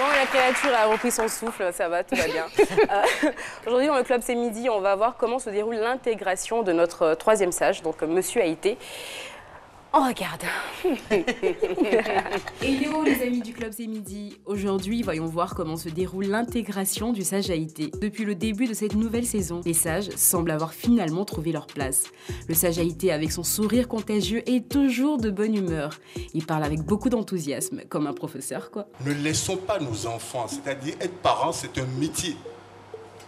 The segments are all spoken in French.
Bon, la créature a repris son souffle, ça va, tout va bien. Aujourd'hui, dans le Club C'est Midi, on va voir comment se déroule l'intégration de notre troisième sage, donc Monsieur Haïté. On regarde. Hello les amis du Club C'est Midi. Aujourd'hui, voyons voir comment se déroule l'intégration du sage Haïté. Depuis le début de cette nouvelle saison, les sages semblent avoir finalement trouvé leur place. Le sage Haïté, avec son sourire contagieux, est toujours de bonne humeur. Il parle avec beaucoup d'enthousiasme, comme un professeur quoi. Ne laissons pas nos enfants, c'est-à-dire être parent, c'est un métier.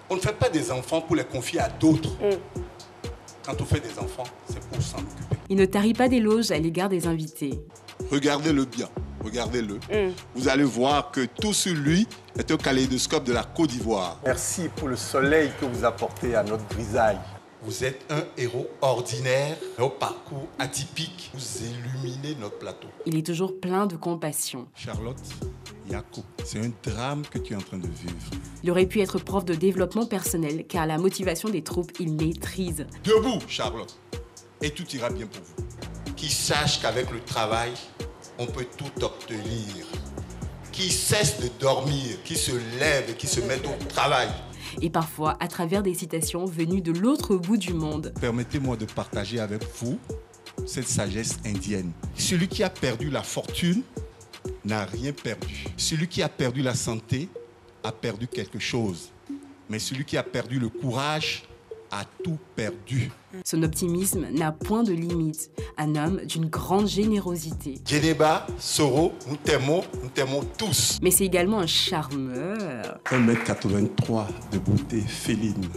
On ne fait pas des enfants pour les confier à d'autres. Quand on fait des enfants, c'est pour s'en occuper. Il ne tarit pas d'éloges à l'égard des invités. Regardez-le bien, regardez-le. Vous allez voir que tout sur lui est un kaléidoscope de la Côte d'Ivoire. Merci pour le soleil que vous apportez à notre grisaille. Vous êtes un héros ordinaire, au parcours atypique. Vous illuminez notre plateau. Il est toujours plein de compassion. Charlotte, Yako, c'est un drame que tu es en train de vivre. Il aurait pu être prof de développement personnel, car la motivation des troupes, il maîtrise. Debout, Charlotte, et tout ira bien pour vous. Qui sache qu'avec le travail, on peut tout obtenir. Qui cesse de dormir, qui se lève et qui se met au travail. Et parfois à travers des citations venues de l'autre bout du monde. Permettez-moi de partager avec vous cette sagesse indienne. Celui qui a perdu la fortune n'a rien perdu. Celui qui a perdu la santé a perdu quelque chose. Mais celui qui a perdu le courage a tout perdu. Son optimisme n'a point de limite. Un homme d'une grande générosité. Djeneba, Soro, nous t'aimons tous. Mais c'est également un charmeur. 1m83 de beauté féline.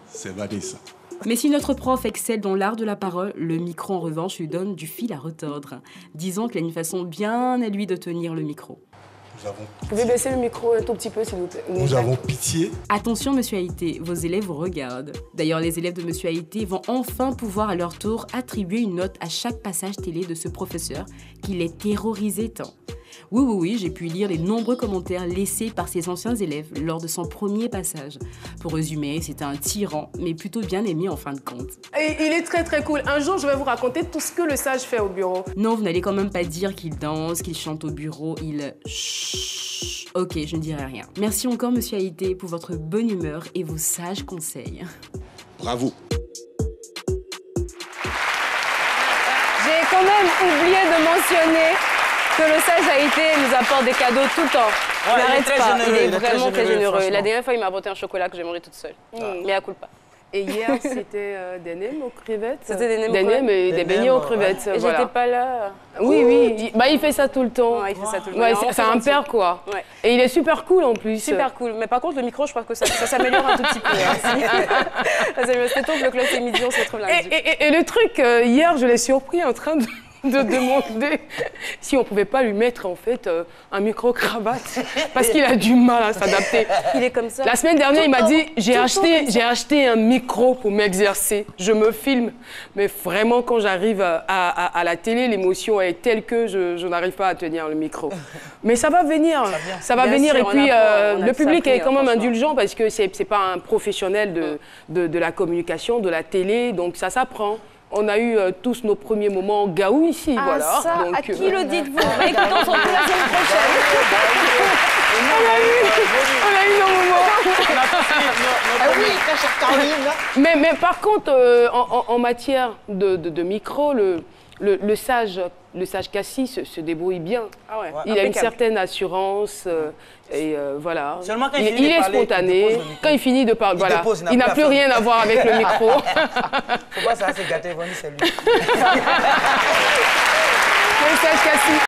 C'est Vanessa. Mais si notre prof excelle dans l'art de la parole, le micro en revanche lui donne du fil à retordre. Disons qu'il a une façon bien à lui de tenir le micro. Vous pouvez baisser le micro un tout petit peu, s'il vous plaît. Nous avons pitié. Attention, Monsieur Haïté, vos élèves vous regardent. D'ailleurs, les élèves de Monsieur Haïté vont enfin pouvoir à leur tour attribuer une note à chaque passage télé de ce professeur qui les terrorisait tant. Oui, j'ai pu lire les nombreux commentaires laissés par ses anciens élèves lors de son premier passage. Pour résumer, c'était un tyran, mais plutôt bien aimé en fin de compte. Et il est très très cool. Un jour, je vais vous raconter tout ce que le sage fait au bureau. Non, vous n'allez quand même pas dire qu'il danse, qu'il chante au bureau, il... Chut. Ok, je ne dirai rien. Merci encore, Monsieur Haïté, pour votre bonne humeur et vos sages conseils. Bravo. J'ai quand même oublié de mentionner que le sage Haïté nous apporte des cadeaux tout le temps. Il n'arrête pas, il est vraiment très généreux. La dernière fois, il m'a apporté un chocolat que j'ai mangé toute seule. Mais à culpa. Et hier, c'était des nems aux crevettes. C'était des nems aux Des crevettes. nems et des beignets aux crevettes. Et voilà. j'étais pas là. Oui. Bah, il fait ça tout le temps. Ouais, il fait ça tout le temps. Ouais, Il est c'est un père, quoi. Ouais. Et il est super cool, en plus. Super cool. Mais par contre, le micro, je crois que ça s'améliore un tout petit peu. C'était tôt que le Club C'est Midi, on se retrouve lundi. Et le truc, hier, je l'ai surpris en train de demander si on pouvait pas lui mettre en fait un micro-cravate parce qu'il a du mal à s'adapter. Il est comme ça. La semaine dernière, il m'a dit j'ai acheté un micro pour m'exercer. Je me filme, mais vraiment quand j'arrive à la télé, l'émotion est telle que je n'arrive pas à tenir le micro. Mais ça va venir, ça va venir. Sûr, et puis le public est quand même franchement indulgent parce que c'est pas un professionnel de la communication, de la télé, donc ça s'apprend. On a eu tous nos premiers moments gaou ici, voilà. Ça, donc, à qui le dites-vous? Écoutez, on se retrouve la semaine prochaine. on a eu nos moments. Mais par contre, en matière de micro, le sage Cassis se débrouille bien. Ah ouais. Il a une certaine assurance et voilà. Seulement quand Il est spontané. Quand il finit de parler, voilà. Il n'a plus rien à voir avec le micro. Faut pas ça, c'est gâté, c'est lui. Le sage Cassis.